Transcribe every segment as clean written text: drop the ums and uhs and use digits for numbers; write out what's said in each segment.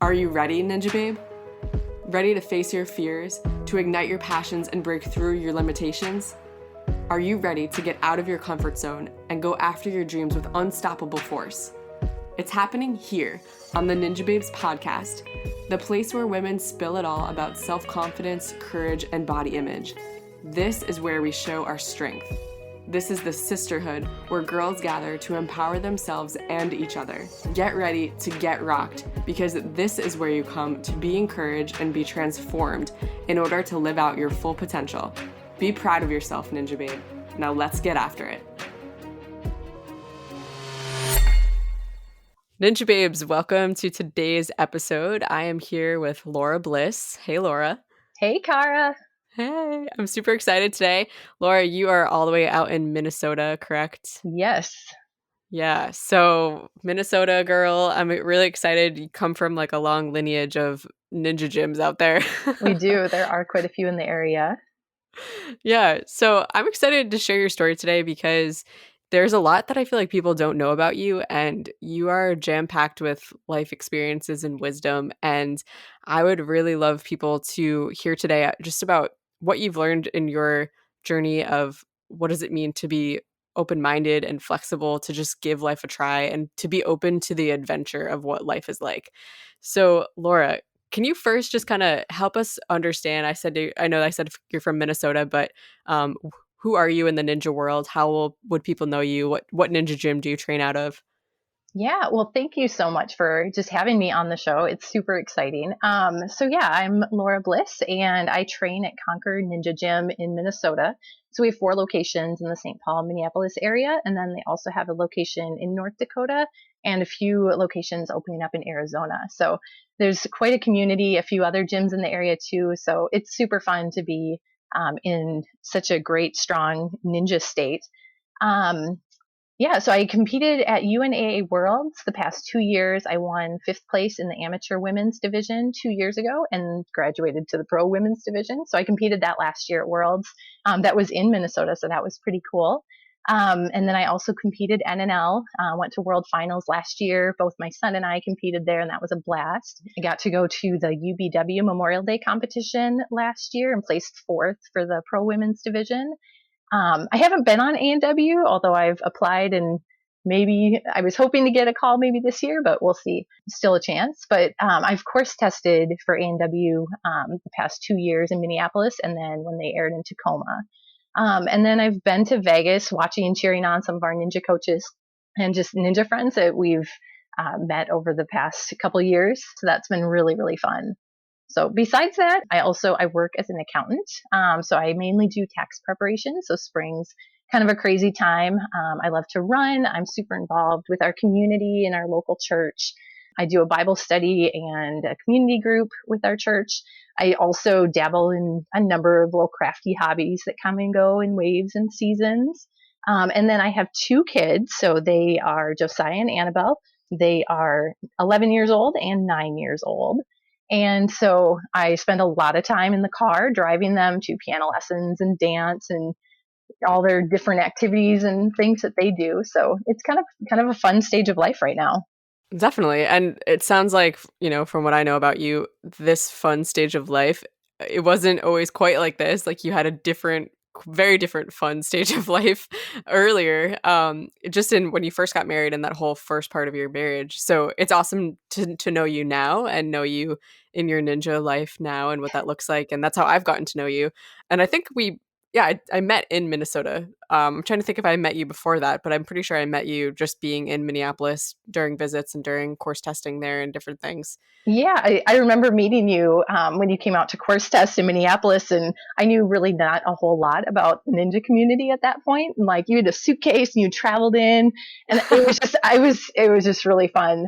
Are you ready, Ninja Babe? Ready to face your fears, to ignite your passions and break through your limitations? Are you ready to get out of your comfort zone and go after your dreams with unstoppable force? It's happening here on the Ninjababes podcast, the place where women spill it all about self-confidence, courage, and body image. This is where we show our strength. This is the sisterhood where girls gather to empower themselves and each other. Get ready to get rocked, because this is where you come to be encouraged and be transformed in order to live out your full potential. Be proud of yourself, Ninja Babe. Now let's get after it. Ninja Babes, welcome to today's episode. I am here with Laura Bliss. Hey, Laura. Hey, Cara. Hey, I'm super excited today. Laura, you are all the way out in Minnesota, correct? Yes. Yeah, so Minnesota girl, I'm really excited. You come from like a long lineage of ninja gyms out there. We do. There are quite a few in the area. Yeah, so I'm excited to share your story today because there's a lot that I feel like people don't know about you, and you are jam-packed with life experiences and wisdom. And I would really love people to hear today just about what you've learned in your journey of what does it mean to be open-minded and flexible, to just give life a try and to be open to the adventure of what life is like. So, Laura, can you first just kind of help us understand? I know I said you're from Minnesota, but who are you in the ninja world? How would people know you? What ninja gym do you train out of? Yeah, well, thank you so much for just having me on the show. It's super exciting. I'm Laura Bliss, and I train at Concord Ninja Gym in Minnesota. So we have 4 locations in the St. Paul, Minneapolis area, and then they also have a location in North Dakota and a few locations opening up in Arizona. So there's quite a community, a few other gyms in the area too. So it's super fun to be in such a great, strong ninja state. So I competed at UNAA Worlds the past 2 years. I won 5th place in the amateur women's division 2 years ago and graduated to the pro women's division. So I competed that last year at Worlds. That was in Minnesota, so that was pretty cool. And then I also competed NNL, went to world finals last year. Both my son and I competed there, and that was a blast. I got to go to the UBW Memorial Day competition last year and placed 4th for the pro women's division. I haven't been on A&W, although I've applied, and maybe I was hoping to get a call maybe this year, but we'll see. Still a chance. But I've course tested for A&W the past 2 years in Minneapolis, and then when they aired in Tacoma. And then I've been to Vegas watching and cheering on some of our ninja coaches and just ninja friends that we've met over the past couple of years. So that's been really, really fun. So besides that, I work as an accountant. So I mainly do tax preparation. So spring's kind of a crazy time. I love to run. I'm super involved with our community and our local church. I do a Bible study and a community group with our church. I also dabble in a number of little crafty hobbies that come and go in waves and seasons. And then I have 2 kids. So they are Josiah and Annabelle. They are 11 years old and 9 years old. And so I spend a lot of time in the car driving them to piano lessons and dance and all their different activities and things that they do. So it's kind of a fun stage of life right now. Definitely. And it sounds like, from what I know about you, this fun stage of life, it wasn't always quite like this. Like you had a very different fun stage of life earlier, just in when you first got married and that whole first part of your marriage. So it's awesome to know you now and know you in your ninja life now and what that looks like. And that's how I've gotten to know you. And I think I met in Minnesota. I'm trying to think if I met you before that, but I'm pretty sure I met you just being in Minneapolis during visits and during course testing there and different things. Yeah, I remember meeting you when you came out to course test in Minneapolis, and I knew really not a whole lot about the ninja community at that point. And like you had a suitcase and you traveled in, and it was just really fun,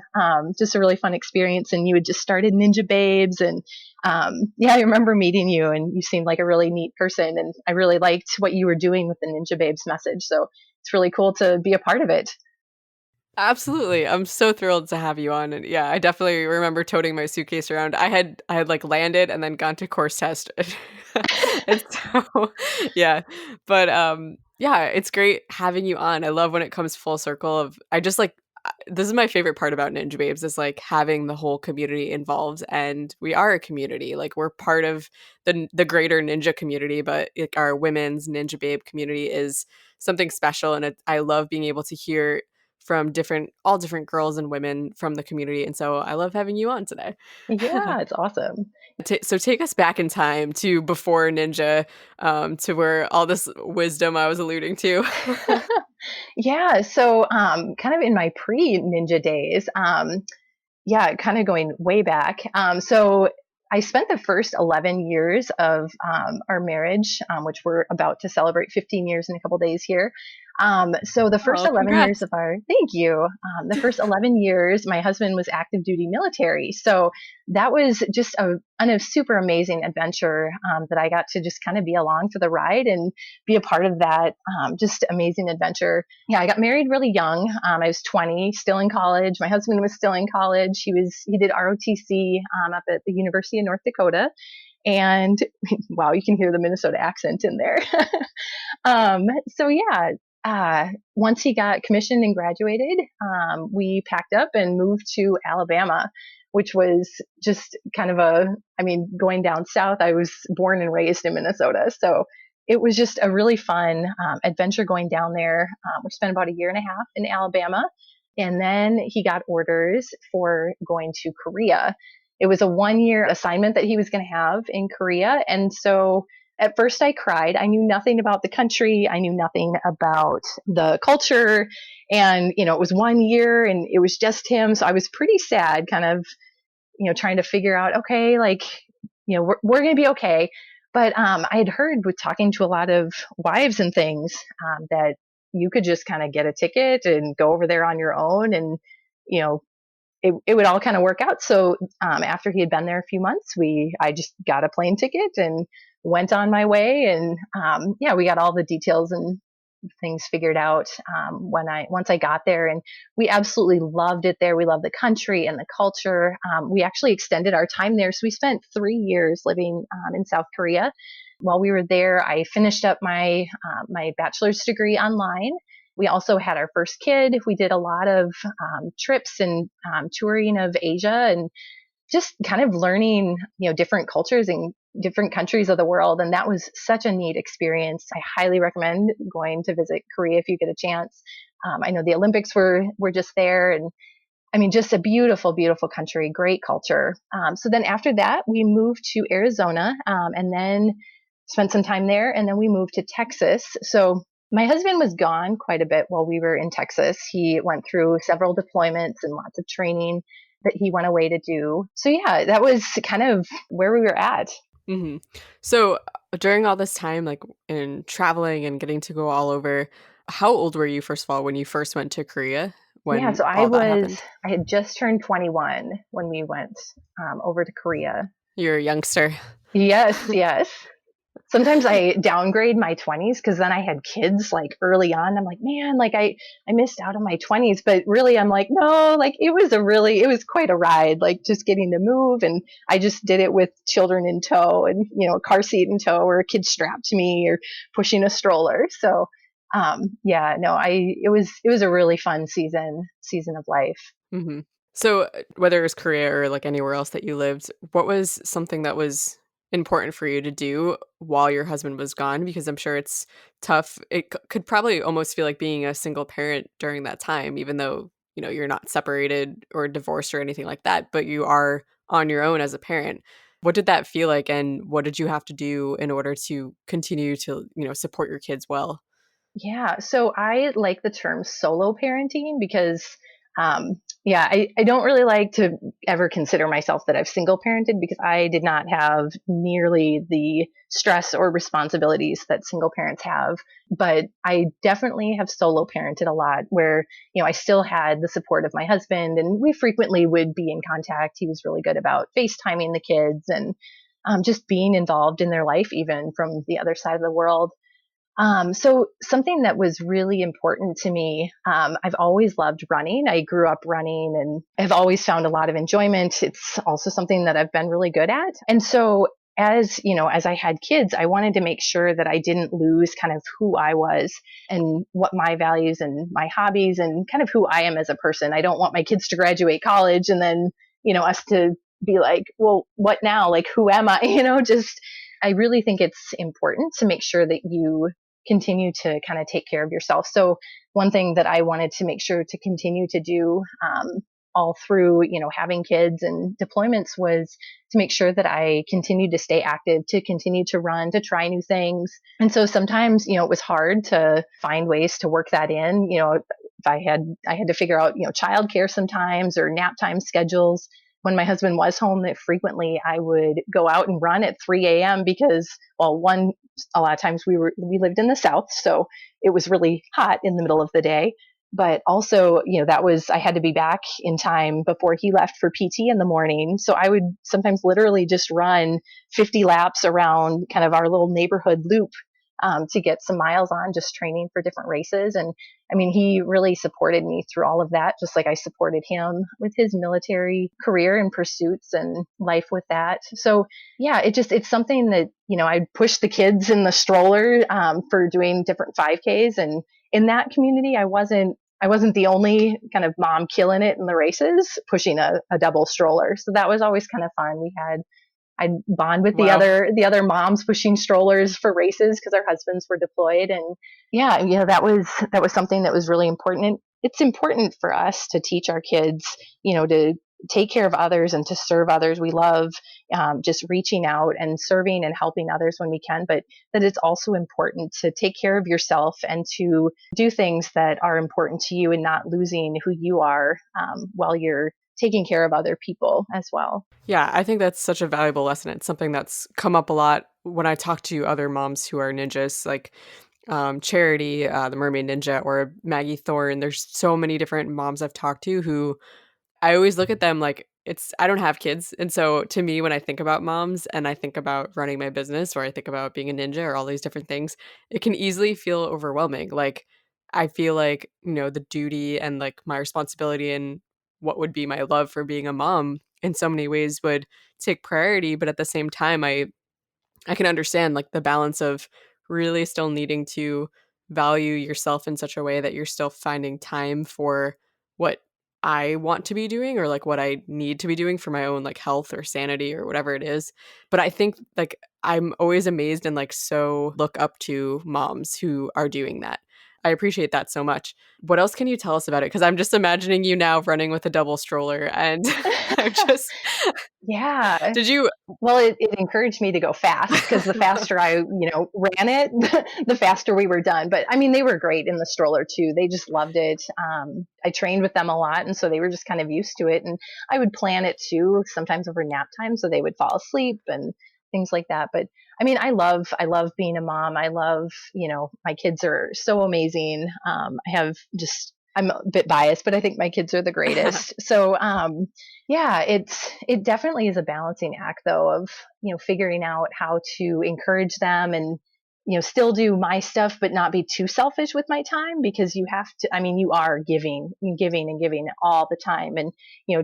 just a really fun experience. And you had just started Ninjababes, and I remember meeting you, and you seemed like a really neat person, and I really liked what you were doing with the Ninjababes message. So it's really cool to be a part of it. Absolutely. I'm so thrilled to have you on. And yeah, I definitely remember toting my suitcase around. I had like landed and then gone to course test. And so yeah. But yeah, it's great having you on. I love when it comes full circle of this is my favorite part about Ninja Babes is like having the whole community involved, and we are a community. Like we're part of the greater ninja community, but like our women's Ninja Babe community is something special, and I love being able to hear from all different girls and women from the community, and so I love having you on today. Yeah, it's awesome. So take us back in time to before Ninja, to where all this wisdom I was alluding to. Yeah, so kind of in my pre-ninja days, yeah, kind of going way back. So I spent the first 11 years of our marriage, which we're about to celebrate 15 years in a couple days here. So the first Oh, 11 years congrats. of thank you. The first 11 years, my husband was active duty military. So that was just a super amazing adventure that I got to just kind of be along for the ride and be a part of that just amazing adventure. Yeah, I got married really young. I was 20, still in college. My husband was still in college. He did ROTC up at the University of North Dakota. And wow, you can hear the Minnesota accent in there. So yeah, once he got commissioned and graduated, we packed up and moved to Alabama, which was just kind of going down south. I was born and raised in Minnesota. So it was just a really fun adventure going down there. We spent about a year and a half in Alabama. And then he got orders for going to Korea. It was a 1-year assignment that he was going to have in Korea. And so at first I cried. I knew nothing about the country. I knew nothing about the culture. And, it was 1 year and it was just him. So I was pretty sad, kind of, trying to figure out, okay, like, we're going to be okay. But I had heard with talking to a lot of wives and things that you could just kind of get a ticket and go over there on your own and, it would all kind of work out. So after he had been there a few months, I just got a plane ticket and went on my way. And yeah, we got all the details and things figured out once I got there, and we absolutely loved it there. We loved the country and the culture. We actually extended our time there, so we spent 3 years living in South Korea. While we were there, I finished up my bachelor's degree online. We also had our first kid. We did a lot of trips and touring of Asia and just kind of learning, different cultures and different countries of the world. And that was such a neat experience. I highly recommend going to visit Korea if you get a chance. I know the Olympics were just there, and I mean, just a beautiful, beautiful country, great culture. So then after that, we moved to Arizona and then spent some time there. And then we moved to Texas. So my husband was gone quite a bit while we were in Texas. He went through several deployments and lots of training that he went away to do. So yeah, that was kind of where we were at. Mm-hmm. So during all this time, like in traveling and getting to go all over, how old were you, first of all, when you first went to Korea, Yeah, when so all that happened? I had just turned 21 when we went over to Korea. You're a youngster. Yes, yes. Sometimes I downgrade my 20s because then I had kids like early on. I'm like, man, like I missed out on my 20s. But really, I'm like, no, like it was quite a ride, like just getting to move. And I just did it with children in tow and, a car seat in tow or a kid strapped to me or pushing a stroller. So, yeah, no, it was a really fun season of life. Mm-hmm. So whether it was Korea or like anywhere else that you lived, what was something that was important for you to do while your husband was gone? Because I'm sure it's tough. It could probably almost feel like being a single parent during that time, even though, you're not separated or divorced or anything like that, but you are on your own as a parent. What did that feel like, and what did you have to do in order to continue to, support your kids well? Yeah, so I like the term solo parenting because, yeah, I don't really like to ever consider myself that I've single parented because I did not have nearly the stress or responsibilities that single parents have. But I definitely have solo parented a lot where, I still had the support of my husband and we frequently would be in contact. He was really good about FaceTiming the kids and just being involved in their life, even from the other side of the world. So something that was really important to me, I've always loved running. I grew up running and have always found a lot of enjoyment. It's also something that I've been really good at. And so as, as I had kids, I wanted to make sure that I didn't lose kind of who I was and what my values and my hobbies and kind of who I am as a person. I don't want my kids to graduate college and then, us to be like, well, what now? Like, who am I? Just, I really think it's important to make sure that you continue to kind of take care of yourself. So one thing that I wanted to make sure to continue to do, all through, having kids and deployments was to make sure that I continued to stay active, to continue to run, to try new things. And so sometimes, it was hard to find ways to work that in. If I had to figure out, childcare sometimes or nap time schedules. When my husband was home, that frequently I would go out and run at 3 a.m. because, well, a lot of times we lived in the South, so it was really hot in the middle of the day. But also, I had to be back in time before he left for PT in the morning. So I would sometimes literally just run 50 laps around kind of our little neighborhood loop to get some miles on, just training for different races. And I mean, he really supported me through all of that, just like I supported him with his military career and pursuits and life with that. So yeah, it's something that, I'd push the kids in the stroller for doing different 5Ks. And in that community, I wasn't the only kind of mom killing it in the races, pushing a double stroller. So that was always kind of fun. I'd bond with Wow. the other moms pushing strollers for races because our husbands were deployed. And yeah, that was something that was really important. And it's important for us to teach our kids, to take care of others and to serve others. We love just reaching out and serving and helping others when we can, but that it's also important to take care of yourself and to do things that are important to you and not losing who you are while you're taking care of other people as well. Yeah, I think that's such a valuable lesson. It's something that's come up a lot when I talk to other moms who are ninjas, like Charity, the Mermaid Ninja, or Maggie Thorne. There's so many different moms I've talked to who I always look at them like I don't have kids. And so to me, when I think about moms and I think about running my business or I think about being a ninja or all these different things, it can easily feel overwhelming. Like I feel like, the duty and like my responsibility and what would be my love for being a mom in so many ways would take priority. But at the same time, I can understand like the balance of really still needing to value yourself in such a way that you're still finding time for what I want to be doing or like what I need to be doing for my own like health or sanity or whatever it is. But I think like I'm always amazed and like so look up to moms who are doing that. I appreciate that so much. What else can you tell us about it? Because I'm just imagining you now running with a double stroller and I'm just, Yeah. did you? Well, it encouraged me to go fast because the faster I, ran it, the faster we were done. But I mean, they were great in the stroller too. They just loved it. I trained with them a lot. And so they were just kind of used to it. And I would plan it too, sometimes over nap time. So they would fall asleep and things like that. But I mean, I love being a mom. I love, my kids are so amazing. I'm a bit biased, but I think my kids are the greatest. So, yeah, it definitely is a balancing act though of, figuring out how to encourage them and, still do my stuff, but not be too selfish with my time because you have to, I mean, you are giving and giving all the time and,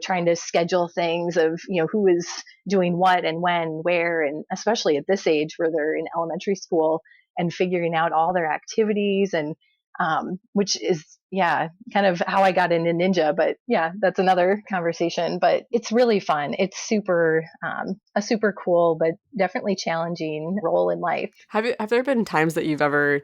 trying to schedule things of, who is doing what and when, where, and especially at this age where they're in elementary school and figuring out all their activities and, which is, yeah, kind of how I got into Ninja. But yeah, that's another conversation. But it's really fun. It's a super cool, but definitely challenging role in life. Have there been times that you've ever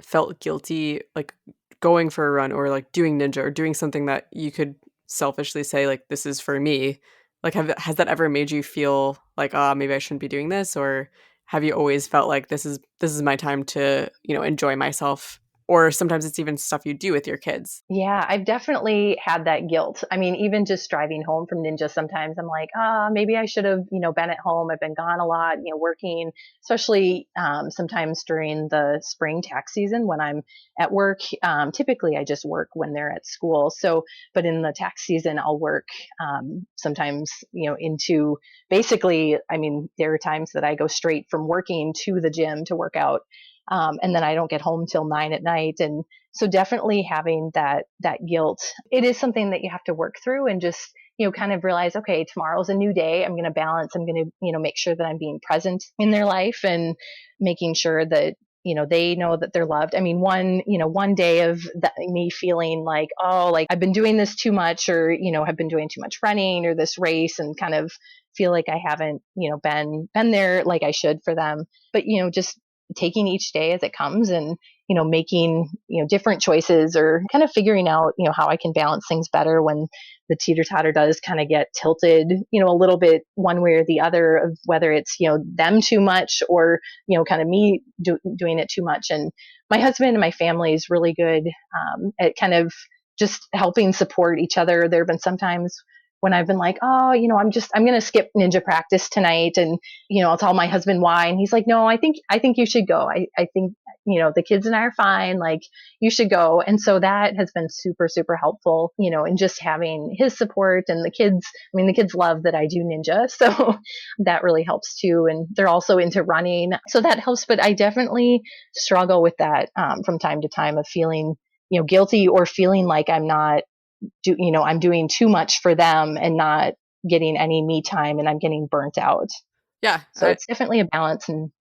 felt guilty, like going for a run or like doing ninja or doing something that you could selfishly say like this is for me? Like has that ever made you feel like maybe I shouldn't be doing this, or have you always felt like this is my time to enjoy myself? Or sometimes it's even stuff you do with your kids. Yeah, I've definitely had that guilt. I mean, even just driving home from Ninja, sometimes I'm like, maybe I should have, been at home. I've been gone a lot, working, especially sometimes during the spring tax season when I'm at work. Typically, I just work when they're at school. So, but in the tax season, I'll work sometimes, into basically, I mean, there are times that I go straight from working to the gym to work out. And then I don't get home till 9 at night. And so definitely having that guilt, it is something that you have to work through and just kind of realize, okay, tomorrow's a new day. I'm going to balance. I'm going to, make sure that I'm being present in their life and making sure that, they know that they're loved. I mean, one day of me feeling like, oh, like I've been doing this too much, or, have been doing too much running or this race, and kind of feel like I haven't, been there like I should for them. But, just taking each day as it comes, and, making, different choices, or kind of figuring out, how I can balance things better when the teeter totter does kind of get tilted, a little bit one way or the other, of whether it's, them too much, or, kind of me doing it too much. And my husband and my family is really good at kind of just helping support each other. There have been sometimes when I've been like, oh, I'm going to skip ninja practice tonight. And, I'll tell my husband why. And he's like, no, I think you should go. I think, the kids and I are fine. Like, you should go. And so that has been super, super helpful, and just having his support. And the kids love that I do ninja. So that really helps too. And they're also into running. So that helps. But I definitely struggle with that from time to time, of feeling, guilty, or feeling like I'm doing too much for them and not getting any me time, and I'm getting burnt out. Yeah. So it's definitely a balance, and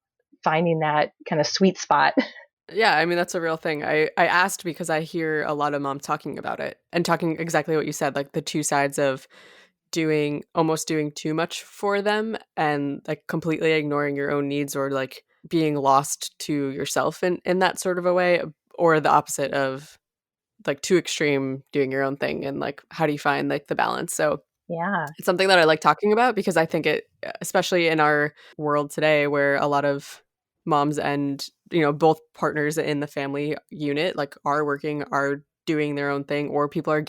finding that kind of sweet spot. Yeah, I mean, that's a real thing. I asked because I hear a lot of moms talking about it, and talking exactly what you said, like the two sides of almost doing too much for them, and like completely ignoring your own needs, or like being lost to yourself in that sort of a way, or the opposite of like too extreme doing your own thing, and like how do you find like the balance? So Yeah. it's something that I like talking about, because I think it, especially in our world today, where a lot of moms and, both partners in the family unit, like, are working, are doing their own thing, or people are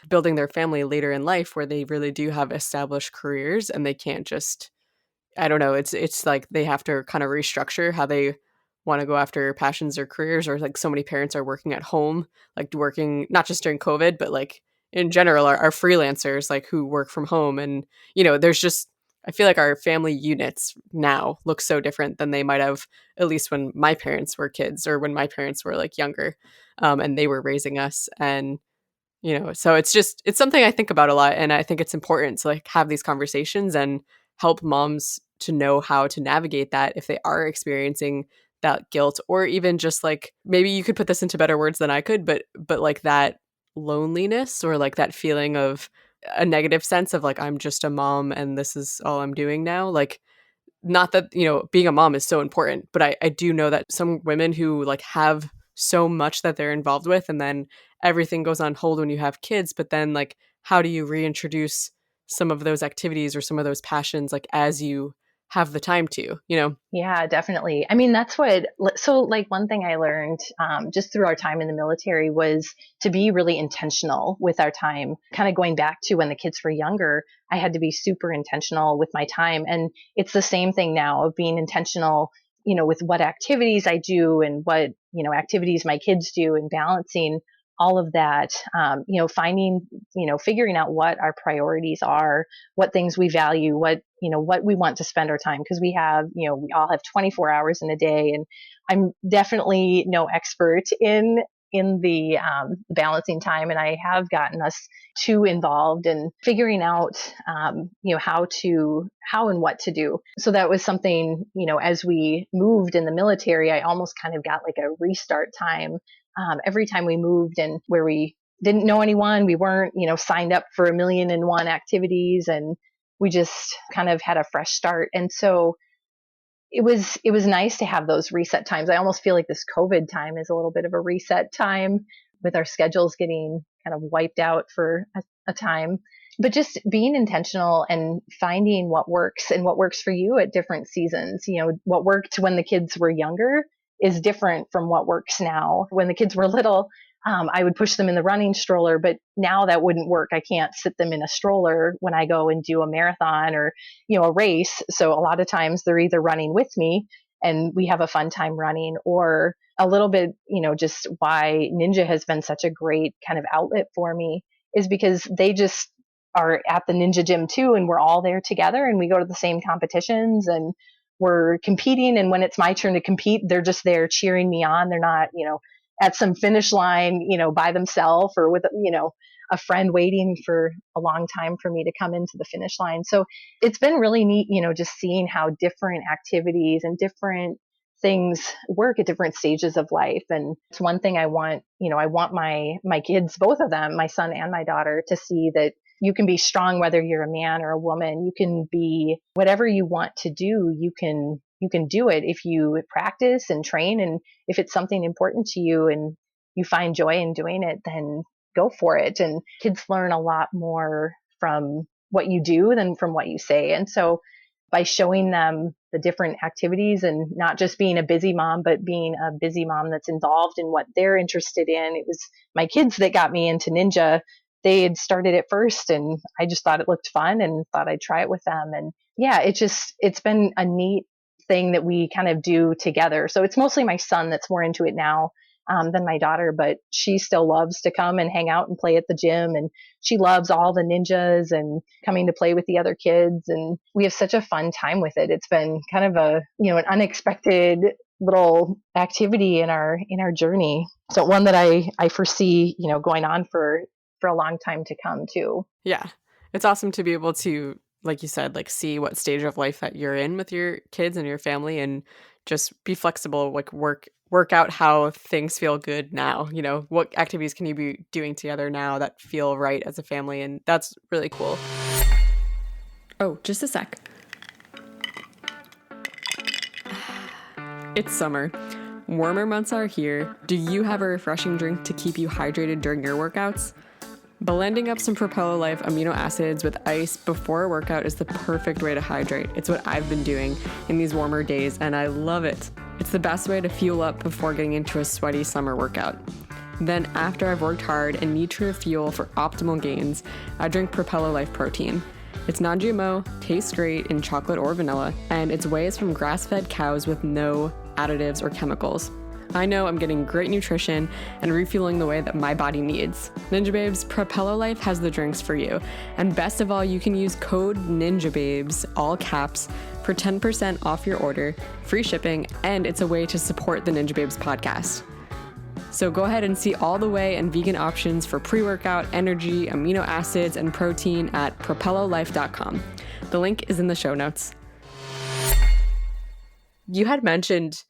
building their family later in life, where they really do have established careers, and they can't just, I don't know, it's like they have to kind of restructure how they want to go after passions or careers, or like so many parents are working at home, like working not just during COVID, but like in general are freelancers, like, who work from home. And, there's just, I feel like our family units now look so different than they might have, at least when my parents were kids, or when my parents were like younger, and they were raising us. And so it's something I think about a lot, and I think it's important to like have these conversations and help moms to know how to navigate that if they are experiencing that guilt, or even just like, maybe you could put this into better words than I could, but like that loneliness, or like that feeling of a negative sense of like, I'm just a mom and this is all I'm doing now. Like, not that, being a mom is so important, but I do know that some women who like have so much that they're involved with, and then everything goes on hold when you have kids, but then like, how do you reintroduce some of those activities or some of those passions, like, as you have the time to? Yeah, definitely. I mean, so like one thing I learned just through our time in the military was to be really intentional with our time. Kind of going back to when the kids were younger, I had to be super intentional with my time. And it's the same thing now, of being intentional, with what activities I do, and what, activities my kids do, and balancing all of that, finding, figuring out what our priorities are, what things we value, what we want to spend our time. Because we all have 24 hours in a day, and I'm definitely no expert in the balancing time, and I have gotten us too involved in figuring out, how and what to do. So that was something, as we moved in the military, I almost kind of got like a restart time every time we moved, and where we didn't know anyone, we weren't, signed up for 1,000,001 activities, and we just kind of had a fresh start. And so it was nice to have those reset times. I almost feel like this COVID time is a little bit of a reset time, with our schedules getting kind of wiped out for a time. But just being intentional and finding what works, and what works for you at different seasons. What worked when the kids were younger is different from what works now. When the kids were little, I would push them in the running stroller, but now that wouldn't work. I can't sit them in a stroller when I go and do a marathon, or, a race. So a lot of times they're either running with me, and we have a fun time running, or a little bit, just why Ninja has been such a great kind of outlet for me is because they just are at the Ninja gym too. And we're all there together, and we go to the same competitions, and we're competing. And when it's my turn to compete, they're just there cheering me on. They're not, at some finish line, by themselves, or with, a friend waiting for a long time for me to come into the finish line. So it's been really neat, just seeing how different activities and different things work at different stages of life. And it's one thing I want, I want my kids, both of them, my son and my daughter, to see that you can be strong whether you're a man or a woman. You can be whatever you want to do. You can do it if you practice and train, and if it's something important to you and you find joy in doing it, then go for it. And kids learn a lot more from what you do than from what you say. And so by showing them the different activities and not just being a busy mom, but being a busy mom that's involved in what they're interested in. It was my kids that got me into ninja. They had started it first, and I just thought it looked fun and thought I'd try it with them. And yeah, it's been a neat thing that we kind of do together. So it's mostly my son that's more into it now than my daughter, but she still loves to come and hang out and play at the gym. And she loves all the ninjas and coming to play with the other kids. And we have such a fun time with it. It's been kind of an unexpected little activity in our journey. So one that I foresee, going on for a long time to come too. Yeah. It's awesome to be able to, like you said, like see what stage of life that you're in with your kids and your family, and just be flexible, like work out how things feel good now. What activities can you be doing together now that feel right as a family? And that's really cool. Oh, just a sec. It's summer. Warmer months are here. Do you have a refreshing drink to keep you hydrated during your workouts? Blending up some Propello Life amino acids with ice before a workout is the perfect way to hydrate. It's what I've been doing in these warmer days, and I love it. It's the best way to fuel up before getting into a sweaty summer workout. Then after I've worked hard and need to refuel for optimal gains, I drink Propello Life protein. It's non-GMO, tastes great in chocolate or vanilla, and its whey is from grass-fed cows with no additives or chemicals. I know I'm getting great nutrition and refueling the way that my body needs. Ninjababes, Propello Life has the drinks for you. And best of all, you can use code Ninjababes, all caps, for 10% off your order, free shipping, and it's a way to support the Ninjababes podcast. So go ahead and see all the whey and vegan options for pre-workout, energy, amino acids, and protein at propellolife.com. The link is in the show notes. You had mentioned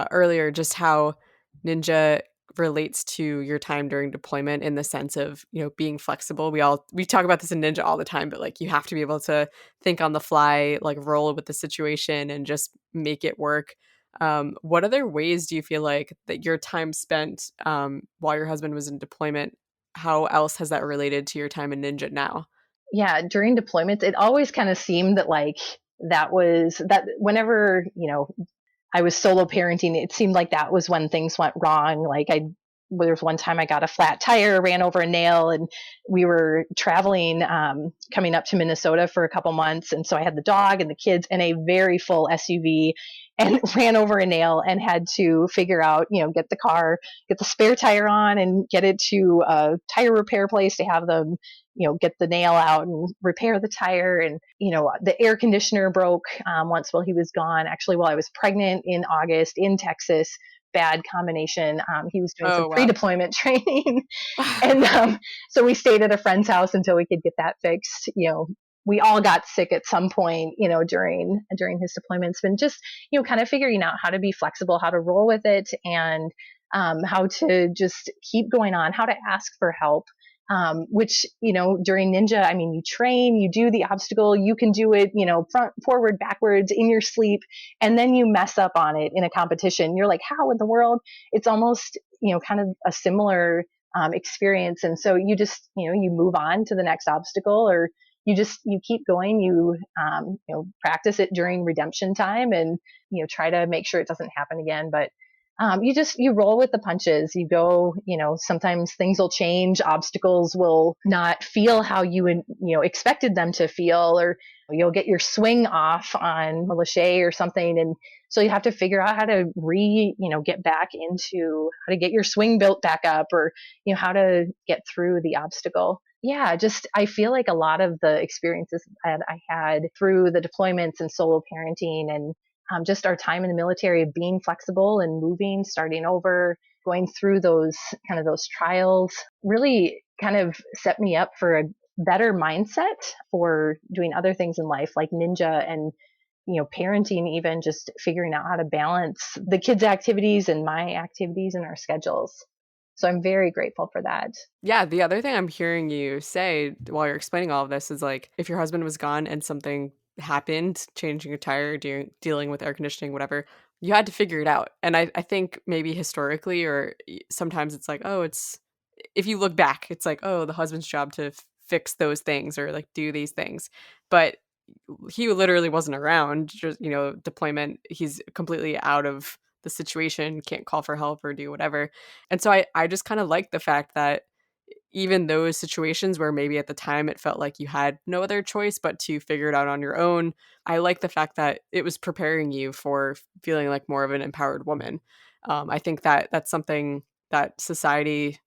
earlier just how Ninja relates to your time during deployment in the sense of, being flexible. We talk about this in Ninja all the time, but like you have to be able to think on the fly, like roll with the situation and just make it work. What other ways do you feel like that your time spent while your husband was in deployment, how else has that related to your time in Ninja now? Yeah, during deployments, it always kind of seemed that that whenever, I was solo parenting, it seemed like that was when things went wrong. There was one time I got a flat tire, ran over a nail, and we were traveling, coming up to Minnesota for a couple months. And so I had the dog and the kids and a very full SUV and ran over a nail and had to figure out, get the spare tire on and get it to a tire repair place to have them, get the nail out and repair the tire. And, the air conditioner broke once while he was gone, actually while I was pregnant in August in Texas. Bad combination. He was doing some pre-deployment training. And so we stayed at a friend's house until we could get that fixed. We all got sick at some point, during his deployments, and just, kind of figuring out how to be flexible, how to roll with it, and how to just keep going on, how to ask for help. Which, during Ninja, I mean, you train, you do the obstacle, you can do it, front, forward, backwards in your sleep, and then you mess up on it in a competition. You're like, how in the world? It's almost, kind of a similar experience. And so you just, you move on to the next obstacle, or you keep going, you practice it during redemption time and, try to make sure it doesn't happen again. But you roll with the punches. You go, sometimes things will change. Obstacles will not feel how you expected them to feel, or you'll get your swing off on a lache or something. And so you have to figure out how to get back into how to get your swing built back up, or, how to get through the obstacle. Yeah, I feel like a lot of the experiences that I had through the deployments and solo parenting and just our time in the military of being flexible and moving, starting over, going through those trials really kind of set me up for a better mindset for doing other things in life, like ninja and, parenting, even just figuring out how to balance the kids' activities and my activities and our schedules. So I'm very grateful for that. Yeah, the other thing I'm hearing you say while you're explaining all of this is like if your husband was gone and something happened, changing a tire, dealing with air conditioning, whatever, you had to figure it out. And I think maybe historically or sometimes it's like, oh, it's if you look back, it's like, oh, the husband's job to fix those things or like do these things. But he literally wasn't around, just, deployment. He's completely out of the situation, can't call for help or do whatever. And so I just kind of like the fact that even those situations where maybe at the time it felt like you had no other choice but to figure it out on your own, I like the fact that it was preparing you for feeling like more of an empowered woman. I think that that's something that society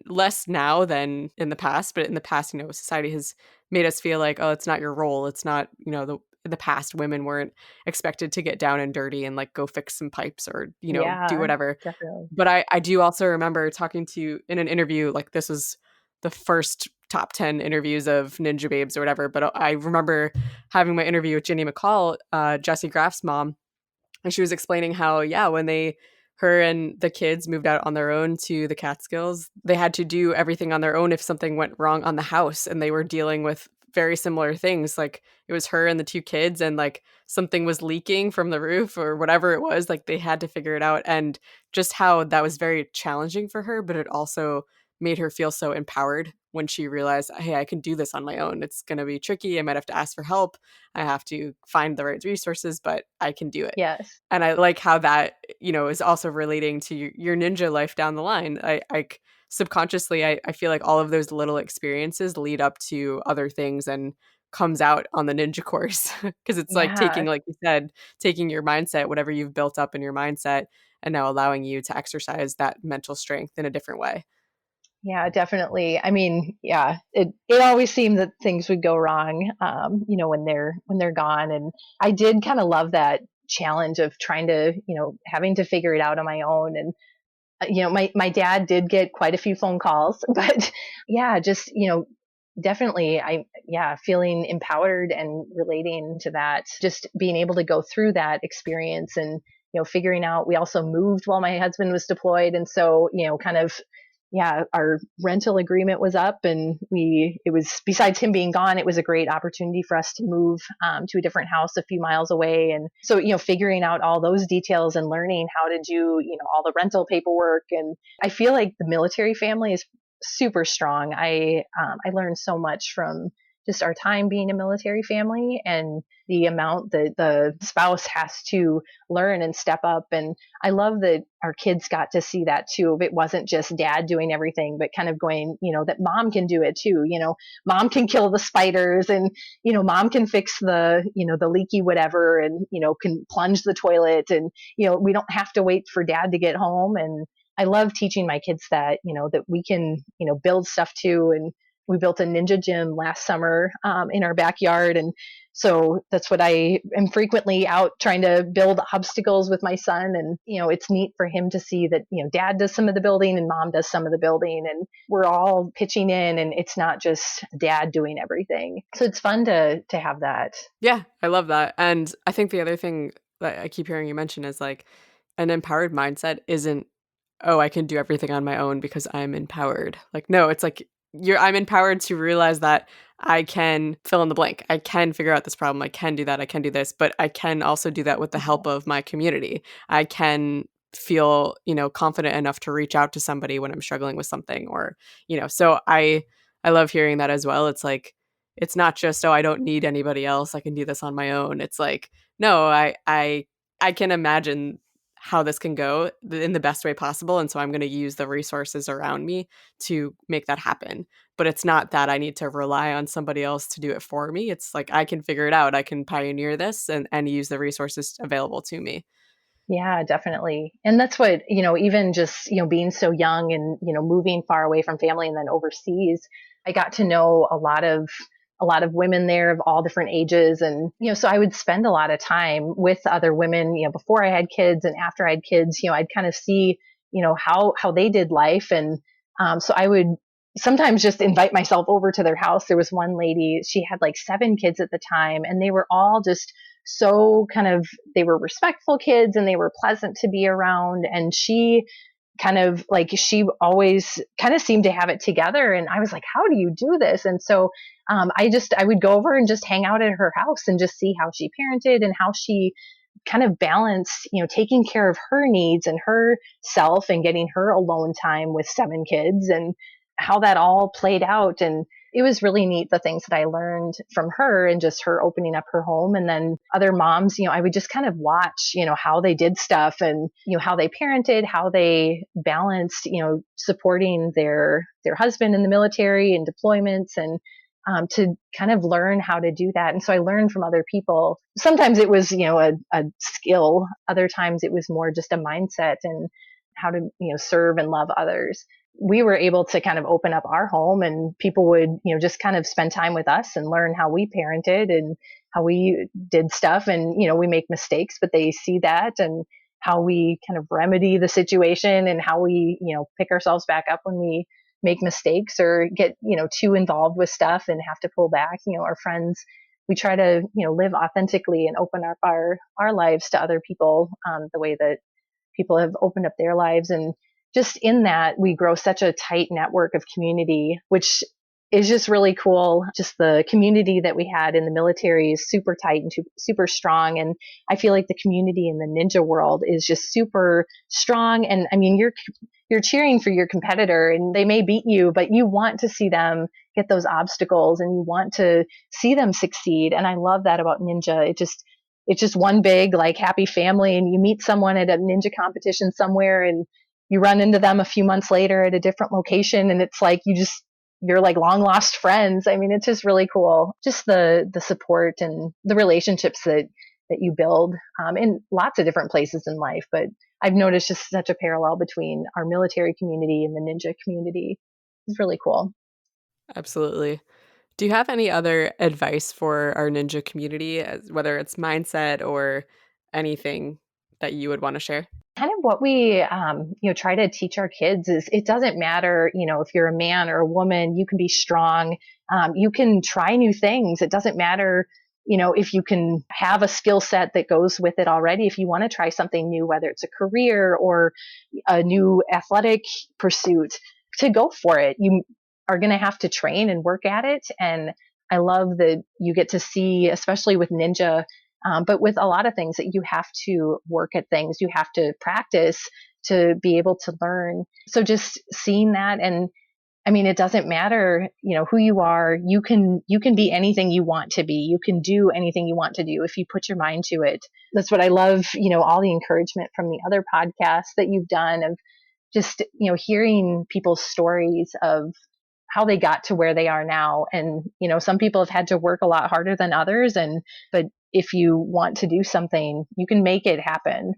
less now than in the past, but in the past, society has made us feel like, oh, it's not your role. It's not, in the past, women weren't expected to get down and dirty and like go fix some pipes or, do Yeah, whatever. definitely. But I do also remember talking to you in an interview, like this was the first top 10 interviews of Ninjababes or whatever. But I remember having my interview with Jenny McCall, Jesse Graff's mom, and she was explaining how, yeah, when her and the kids moved out on their own to the Catskills, they had to do everything on their own if something went wrong on the house, and they were dealing with very similar things. Like it was her and the two kids, and like something was leaking from the roof or whatever it was, like they had to figure it out. And just how that was very challenging for her, but it also made her feel so empowered when she realized, hey, I can do this on my own. It's going to be tricky. I might have to ask for help. I have to find the right resources, but I can do it. Yes. And I like how that, is also relating to your ninja life down the line. I subconsciously, I feel like all of those little experiences lead up to other things and comes out on the ninja course because it's like Yeah. taking, like you said, taking your mindset, whatever you've built up in your mindset, and now allowing you to exercise that mental strength in a different way. Yeah, definitely. I mean, yeah, it always seemed that things would go wrong, when they're gone. And I did kind of love that challenge of trying to, having to figure it out on my own. And my dad did get quite a few phone calls, but yeah, just, definitely feeling empowered and relating to that, just being able to go through that experience and, figuring out, we also moved while my husband was deployed. And so, kind of, yeah, our rental agreement was up, and it was, besides him being gone, it was a great opportunity for us to move to a different house a few miles away. And so, figuring out all those details and learning how to do, all the rental paperwork. And I feel like the military family is super strong. I learned so much from just our time being a military family, and the amount that the spouse has to learn and step up. And I love that our kids got to see that too. It wasn't just dad doing everything, but kind of going, that mom can do it too. Mom can kill the spiders, and, mom can fix the leaky whatever, and, can plunge the toilet, and, we don't have to wait for dad to get home. And I love teaching my kids that, that we can, build stuff too. And we built a ninja gym last summer in our backyard. And so that's what I am frequently out trying to build obstacles with my son. And, it's neat for him to see that, dad does some of the building and mom does some of the building, and we're all pitching in, and it's not just dad doing everything. So it's fun to have that. Yeah, I love that. And I think the other thing that I keep hearing you mention is like an empowered mindset isn't, oh, I can do everything on my own because I'm empowered. Like, no, it's like I'm empowered to realize that I can fill in the blank. I can figure out this problem. I can do that. I can do this, but I can also do that with the help of my community. I can feel, confident enough to reach out to somebody when I'm struggling with something or, so I love hearing that as well. It's like it's not just, oh, I don't need anybody else. I can do this on my own. It's like, no, I can imagine how this can go in the best way possible. And so I'm going to use the resources around me to make that happen. But it's not that I need to rely on somebody else to do it for me. It's like I can figure it out. I can pioneer this and use the resources available to me. Yeah, definitely. And that's what, even just, being so young and, moving far away from family and then overseas, I got to know a lot of women there of all different ages. And, so I would spend a lot of time with other women, before I had kids and after I had kids, I'd kind of see, how they did life. And, so I would sometimes just invite myself over to their house. There was one lady, she had like 7 kids at the time, and they were all just so kind of, they were respectful kids and they were pleasant to be around. And she kind of like, she always kind of seemed to have it together. And I was like, how do you do this? And so I would go over and just hang out at her house and just see how she parented and how she kind of balanced, taking care of her needs and herself and getting her alone time with 7 kids, and how that all played out. And it was really neat, the things that I learned from her and just her opening up her home. And then other moms, I would just kind of watch, how they did stuff and, how they parented, how they balanced, supporting their husband in the military and deployments, and to kind of learn how to do that. And so I learned from other people. Sometimes it was, a skill. Other times it was more just a mindset and how to, serve and love others. We were able to kind of open up our home, and people would, just kind of spend time with us and learn how we parented and how we did stuff. And, we make mistakes, but they see that, and how we kind of remedy the situation, and how we, pick ourselves back up when we make mistakes or get, too involved with stuff and have to pull back. Our friends, we try to, live authentically and open up our lives to other people, the way that people have opened up their lives. And just in that, we grow such a tight network of community, which is just really cool. Just the community that we had in the military is super tight and super strong. And I feel like the community in the ninja world is just super strong. And I mean, you're cheering for your competitor, and they may beat you, but you want to see them get those obstacles and you want to see them succeed. And I love that about ninja. It's just one big, like, happy family, and you meet someone at a ninja competition somewhere and you run into them a few months later at a different location, and it's like you're like long lost friends. I mean, it's just really cool. Just the support and the relationships that you build in lots of different places in life. But I've noticed just such a parallel between our military community and the ninja community. It's really cool. Absolutely. Do you have any other advice for our ninja community, whether it's mindset or anything that you would want to share? Kind of what we, try to teach our kids is, it doesn't matter, if you're a man or a woman, you can be strong. You can try new things. It doesn't matter, if you can have a skill set that goes with it already. If you want to try something new, whether it's a career or a new athletic pursuit, to go for it. You are going to have to train and work at it. And I love that you get to see, especially with ninja, but with a lot of things, that you have to work at things, you have to practice to be able to learn. So just seeing that, and I mean, it doesn't matter, who you are. You can be anything you want to be. You can do anything you want to do if you put your mind to it. That's what I love, all the encouragement from the other podcasts that you've done, of just, hearing people's stories of how they got to where they are now. And, some people have had to work a lot harder than others. But if you want to do something, you can make it happen.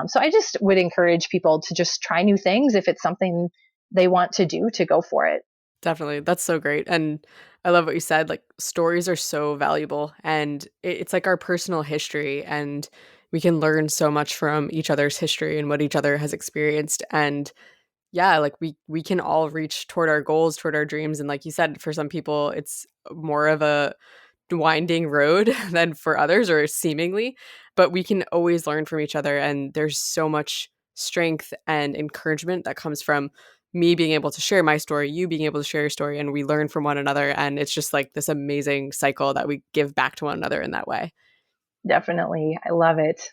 So I just would encourage people to just try new things. If it's something they want to do, to go for it. Definitely. That's so great. And I love what you said. Like, stories are so valuable, and it's like our personal history, and we can learn so much from each other's history and what each other has experienced. And yeah, like we can all reach toward our goals, toward our dreams. And like you said, for some people, it's more of a winding road than for others, or seemingly, but we can always learn from each other. And there's so much strength and encouragement that comes from me being able to share my story, you being able to share your story, and we learn from one another. And it's just like this amazing cycle that we give back to one another in that way. Definitely. I love it.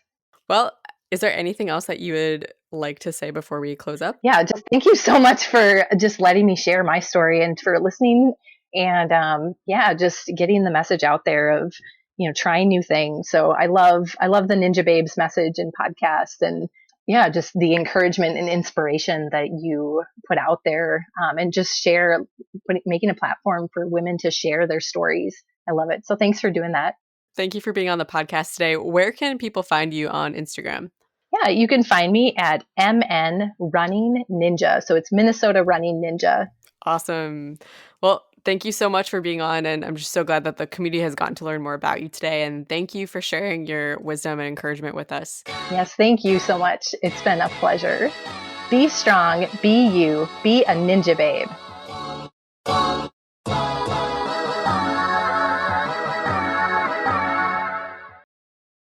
Well, is there anything else that you would like to say before we close up? Yeah, just thank you so much for just letting me share my story and for listening. And just getting the message out there of, trying new things. So I love the Ninjababes message and podcast, and just the encouragement and inspiration that you put out there, and just making a platform for women to share their stories. I love it. So thanks for doing that. Thank you for being on the podcast today. Where can people find you on Instagram? Yeah, you can find me at MN Running Ninja. So it's Minnesota Running Ninja. Awesome. Well, thank you so much for being on. And I'm just so glad that the community has gotten to learn more about you today. And thank you for sharing your wisdom and encouragement with us. Yes, thank you so much. It's been a pleasure. Be strong, be you, be a ninja babe.